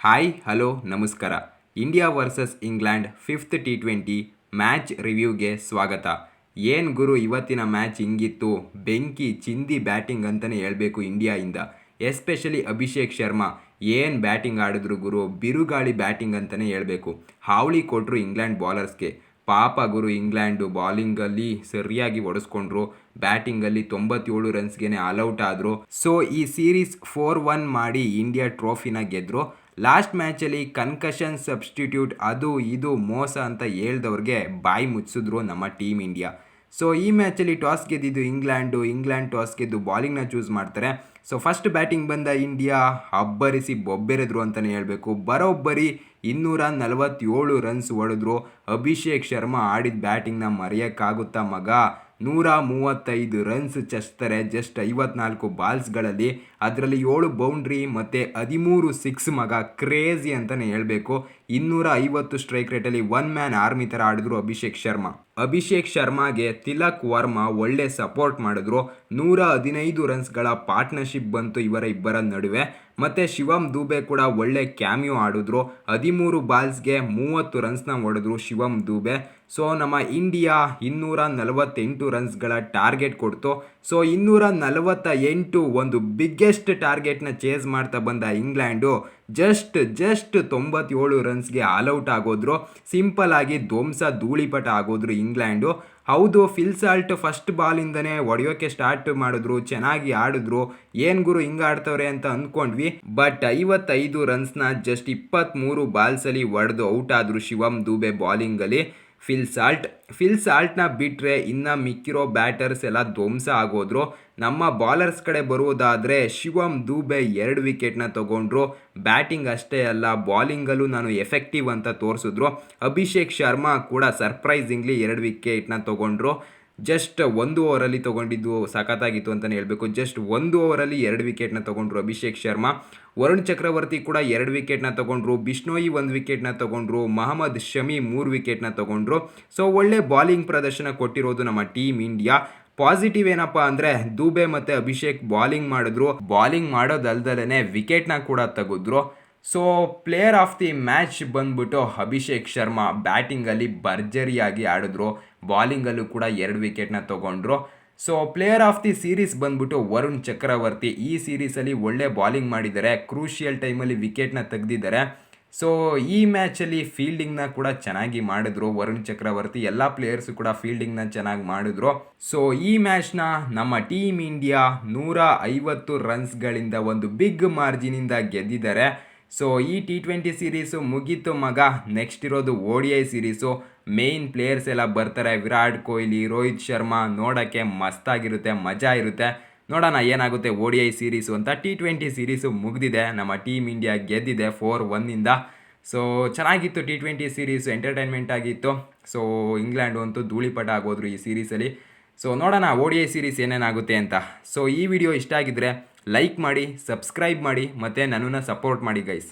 Hi hello ನಮಸ್ಕಾರ. India versus England fifth T20 match ರಿವ್ಯೂಗೆ ಸ್ವಾಗತ. ಏನು ಗುರು ಇವತ್ತಿನ ಮ್ಯಾಚ್ ಹಿಂಗಿತ್ತು, ಬೆಂಕಿ ಚಿಂದಿ ಬ್ಯಾಟಿಂಗ್ ಅಂತಲೇ ಹೇಳಬೇಕು ಇಂಡಿಯಾಯಿಂದ. ಎಸ್ಪೆಷಲಿ ಅಭಿಷೇಕ್ ಶರ್ಮಾ ಏನು ಬ್ಯಾಟಿಂಗ್ ಆಡಿದ್ರು ಗುರು, ಬಿರುಗಾಳಿ ಬ್ಯಾಟಿಂಗ್ ಅಂತಲೇ ಹೇಳಬೇಕು. ಹಾವಳಿ ಕೊಟ್ಟರು ಇಂಗ್ಲೆಂಡ್ ಬಾಲರ್ಸ್ಗೆ. ಪಾಪ ಗುರು, ಇಂಗ್ಲೆಂಡು ಬಾಲಿಂಗಲ್ಲಿ ಸರಿಯಾಗಿ ಹೊಡೆಸ್ಕೊಂಡ್ರು, ಬ್ಯಾಟಿಂಗಲ್ಲಿ 97 ರನ್ಸ್ಗೆ ಆಲ್ಔಟ್ ಆದರು. ಸೊ ಈ ಸೀರೀಸ್ 4-1 ಮಾಡಿ ಇಂಡಿಯಾ ಟ್ರೋಫಿನ ಗೆದ್ದರು. ಲಾಸ್ಟ್ ಮ್ಯಾಚಲ್ಲಿ ಕನ್ಕಷನ್ ಸಬ್ಸ್ಟಿಟ್ಯೂಟ್ ಅದು ಇದು ಮೋಸ ಅಂತ ಹೇಳ್ದವ್ರಿಗೆ ಬಾಯಿ ಮುಚ್ಚಿಸಿದ್ರು ನಮ್ಮ ಟೀಮ್ ಇಂಡಿಯಾ. ಸೊ ಈ ಮ್ಯಾಚಲ್ಲಿ ಟಾಸ್ ಗೆದ್ದಿದ್ದು ಇಂಗ್ಲೆಂಡ್ ಟಾಸ್ ಗೆದ್ದು ಬಾಲಿಂಗ್ನ ಚೂಸ್ ಮಾಡ್ತಾರೆ. ಸೊ ಫಸ್ಟ್ ಬ್ಯಾಟಿಂಗ್ ಬಂದ ಇಂಡಿಯಾ ಅಬ್ಬರಿಸಿ ಬೊಬ್ಬೆರೆದ್ರು ಅಂತಲೇ ಹೇಳಬೇಕು. ಬರೋಬ್ಬರಿ 247 ರನ್ಸ್ ಹೊಡೆದ್ರು. ಅಭಿಷೇಕ್ ಶರ್ಮಾ ಆಡಿದ ಬ್ಯಾಟಿಂಗ್ನ ಮರೆಯೋಕ್ಕಾಗುತ್ತಾ ಮಗ? 135 ರನ್ಸ್ ಚಚ್ತಾರೆ ಜಸ್ಟ್ 54 ಬಾಲ್ಸ್ಗಳಲ್ಲಿ. ಅದರಲ್ಲಿ 7 ಬೌಂಡ್ರಿ ಮತ್ತು 13 ಸಿಕ್ಸ್ ಮಗ, ಕ್ರೇಜಿ ಅಂತಲೇ ಹೇಳಬೇಕು. 250 ಸ್ಟ್ರೈಕ್ ರೇಟಲ್ಲಿ ಒನ್ ಮ್ಯಾನ್ ಆರ್ಮಿ ಥರ ಆಡಿದ್ರು ಅಭಿಷೇಕ್ ಶರ್ಮಾಗೆ ತಿಲಕ್ ವರ್ಮಾ ಒಳ್ಳೆ ಸಪೋರ್ಟ್ ಮಾಡಿದ್ರು. 115 ರನ್ಸ್ಗಳ ಪಾರ್ಟ್ನರ್ಶಿಪ್ ಬಂತು ಇವರ ಇಬ್ಬರ ನಡುವೆ. ಮತ್ತು ಶಿವಮ್ ದೂಬೆ ಕೂಡ ಒಳ್ಳೆ ಕ್ಯಾಮಿಯೋ ಆಡಿದ್ರು. 13 ಬಾಲ್ಸ್ಗೆ 30 ರನ್ಸ್ನ ಹೊಡೆದ್ರು ಶಿವಮ್ ದೂಬೆ. ಸೊ ನಮ್ಮ ಇಂಡಿಯಾ 248 ರನ್ಸ್ಗಳ ಟಾರ್ಗೆಟ್ ಕೊಡ್ತು. ಸೊ 248 ಒಂದು ಬಿಗ್ಗೆಸ್ಟ್ ಟಾರ್ಗೆಟ್ನ ಚೇಸ್ ಮಾಡ್ತಾ ಬಂದ ಇಂಗ್ಲೆಂಡು ಜಸ್ಟ್ 97 ರನ್ಸ್ಗೆ ಆಲ್ಔಟ್ ಆಗೋದ್ರು. ಸಿಂಪಲ್ ಆಗಿ ಧ್ವಂಸ ಧೂಳಿಪಟ ಆಗೋದ್ರು ಇಂಗ್ಲೆಂಡು. ಹೌದು, ಫಿಲ್ ಸಾಲ್ಟ್ ಫಸ್ಟ್ ಬಾಲಿಂದನೇ ಹೊಡೆಯೋಕ್ಕೆ ಸ್ಟಾರ್ಟ್ ಮಾಡಿದ್ರು, ಚೆನ್ನಾಗಿ ಆಡಿದ್ರು. ಏನು ಗುರು ಹಿಂಗೆ ಆಡ್ತವ್ರೆ ಅಂತ ಅಂದ್ಕೊಂಡ್ವಿ. ಬಟ್ 55 ರನ್ಸ್ನ ಜಸ್ಟ್ 23 ಬಾಲ್ಸಲ್ಲಿ ಹೊಡೆದು ಔಟ್ ಆದರು ಶಿವಮ್ ದೂಬೆ ಬಾಲಿಂಗಲ್ಲಿ. ಫಿಲ್ ಸಾಲ್ಟ್ನ ಬಿಟ್ಟರೆ ಇನ್ನು ಮಿಕ್ಕಿರೋ ಬ್ಯಾಟರ್ಸ್ ಎಲ್ಲ ಧ್ವಂಸ ಆಗೋದ್ರು. ನಮ್ಮ ಬಾಲರ್ಸ್ ಕಡೆ ಬರುವುದಾದರೆ ಶಿವಮ್ ದೂಬೆ 2 ವಿಕೆಟ್ನ ತೊಗೊಂಡ್ರು. ಬ್ಯಾಟಿಂಗ್ ಅಷ್ಟೇ ಅಲ್ಲ, ಬಾಲಿಂಗಲ್ಲೂ ನಾನು ಎಫೆಕ್ಟಿವ್ ಅಂತ ತೋರಿಸಿದ್ರು. ಅಭಿಷೇಕ್ ಶರ್ಮಾ ಕೂಡ ಸರ್ಪ್ರೈಸಿಂಗ್ಲಿ 2 ವಿಕೆಟ್ನ ತೊಗೊಂಡ್ರು. ಜಸ್ಟ್ 1 ಓವರಲ್ಲಿ ತೊಗೊಂಡಿದ್ದು ಸಖತ್ತಾಗಿತ್ತು ಅಂತಲೇ ಹೇಳಬೇಕು. ಜಸ್ಟ್ 1 ಓವರಲ್ಲಿ 2 ವಿಕೆಟ್ನ ತೊಗೊಂಡ್ರು ಅಭಿಷೇಕ್ ಶರ್ಮಾ. ವರುಣ್ ಚಕ್ರವರ್ತಿ ಕೂಡ 2 ವಿಕೆಟ್ನ ತೊಗೊಂಡ್ರು. ಬಿಷ್ಣೋಯಿ 1 ವಿಕೆಟ್ನ ತೊಗೊಂಡ್ರು. ಮಹಮ್ಮದ್ ಶಮಿ 3 ವಿಕೆಟ್ನ ತೊಗೊಂಡ್ರು. ಸೊ ಒಳ್ಳೆ ಬಾಲಿಂಗ್ ಪ್ರದರ್ಶನ ಕೊಟ್ಟಿರೋದು ನಮ್ಮ ಟೀಮ್ ಇಂಡಿಯಾ. ಪಾಸಿಟಿವ್ ಏನಪ್ಪ ಅಂದರೆ ದೂಬೆ ಮತ್ತು ಅಭಿಷೇಕ್ ಬಾಲಿಂಗ್ ಮಾಡೋದಲ್ದಲೇ ವಿಕೆಟ್ನ ಕೂಡ ತೆಗೆದ್ರು. So player of the match ಬಂದ್ಬಿಟ್ಟು ಅಭಿಷೇಕ್ ಶರ್ಮಾ ಬ್ಯಾಟಿಂಗಲ್ಲಿ ಭರ್ಜರಿಯಾಗಿ ಆಡಿದ್ರು. ಬಾಲಿಂಗಲ್ಲೂ ಕೂಡ 2 ವಿಕೆಟ್ನ ತೊಗೊಂಡ್ರು. So player of the series ಬಂದ್ಬಿಟ್ಟು ವರುಣ್ ಚಕ್ರವರ್ತಿ. ಈ ಸೀರೀಸಲ್ಲಿ ಒಳ್ಳೆ ಬಾಲಿಂಗ್ ಮಾಡಿದ್ದಾರೆ, ಕ್ರೂಷಿಯಲ್ ಟೈಮಲ್ಲಿ ವಿಕೆಟ್ನ ತೆಗೆದಿದ್ದಾರೆ. ಸೊ ಈ ಮ್ಯಾಚಲ್ಲಿ ಫೀಲ್ಡಿಂಗ್ನ ಕೂಡ ಚೆನ್ನಾಗಿ ಮಾಡಿದ್ರು ವರುಣ್ ಚಕ್ರವರ್ತಿ. ಎಲ್ಲ ಪ್ಲೇಯರ್ಸು ಕೂಡ ಫೀಲ್ಡಿಂಗ್ನ ಚೆನ್ನಾಗಿ ಮಾಡಿದ್ರು. ಸೊ ಈ ಮ್ಯಾಚ್ನ ನಮ್ಮ ಟೀಮ್ ಇಂಡಿಯಾ 150 ರನ್ಸ್ಗಳಿಂದ ಒಂದು ಬಿಗ್ ಮಾರ್ಜಿನಿಂದ ಗೆದ್ದಿದ್ದಾರೆ. ಸೊ ಈ T20 ಸೀರೀಸು ಮುಗೀತು ಮಗ. ನೆಕ್ಸ್ಟ್ ಇರೋದು ODI ಸೀರೀಸು. ಮೇಯ್ನ್ ಪ್ಲೇಯರ್ಸ್ ಎಲ್ಲ ಬರ್ತಾರೆ, ವಿರಾಟ್ ಕೊಹ್ಲಿ, ರೋಹಿತ್ ಶರ್ಮಾ. ನೋಡೋಕ್ಕೆ ಮಸ್ತಾಗಿರುತ್ತೆ, ಮಜಾ ಇರುತ್ತೆ. ನೋಡೋಣ ಏನಾಗುತ್ತೆ ODI ಸೀರೀಸು ಅಂತ. T20 ಸೀರೀಸು ಮುಗಿದಿದೆ, ನಮ್ಮ ಟೀಮ್ ಇಂಡಿಯಾ ಗೆದ್ದಿದೆ 4-1. ಸೊ ಚೆನ್ನಾಗಿತ್ತು T20 ಸೀರೀಸು, ಎಂಟರ್ಟೈನ್ಮೆಂಟ್ ಆಗಿತ್ತು. ಸೊ ಇಂಗ್ಲೆಂಡು ಅಂತೂ ಧೂಳಿಪಟ ಆಗೋದ್ರು ಈ ಸೀರೀಸಲ್ಲಿ. ಸೊ ನೋಡೋಣ ODI ಸೀರೀಸ್ ಏನೇನಾಗುತ್ತೆ ಅಂತ. ಸೊ ಈ ವಿಡಿಯೋ ಇಷ್ಟ ಆಗಿದ್ರೆ ಲೈಕ್ ಮಾಡಿ, ಸಬ್ಸ್ಕ್ರೈಬ್ ಮಾಡಿ ಮತ್ತು ನನ್ನನ್ನು ಸಪೋರ್ಟ್ ಮಾಡಿ ಗೈಸ್.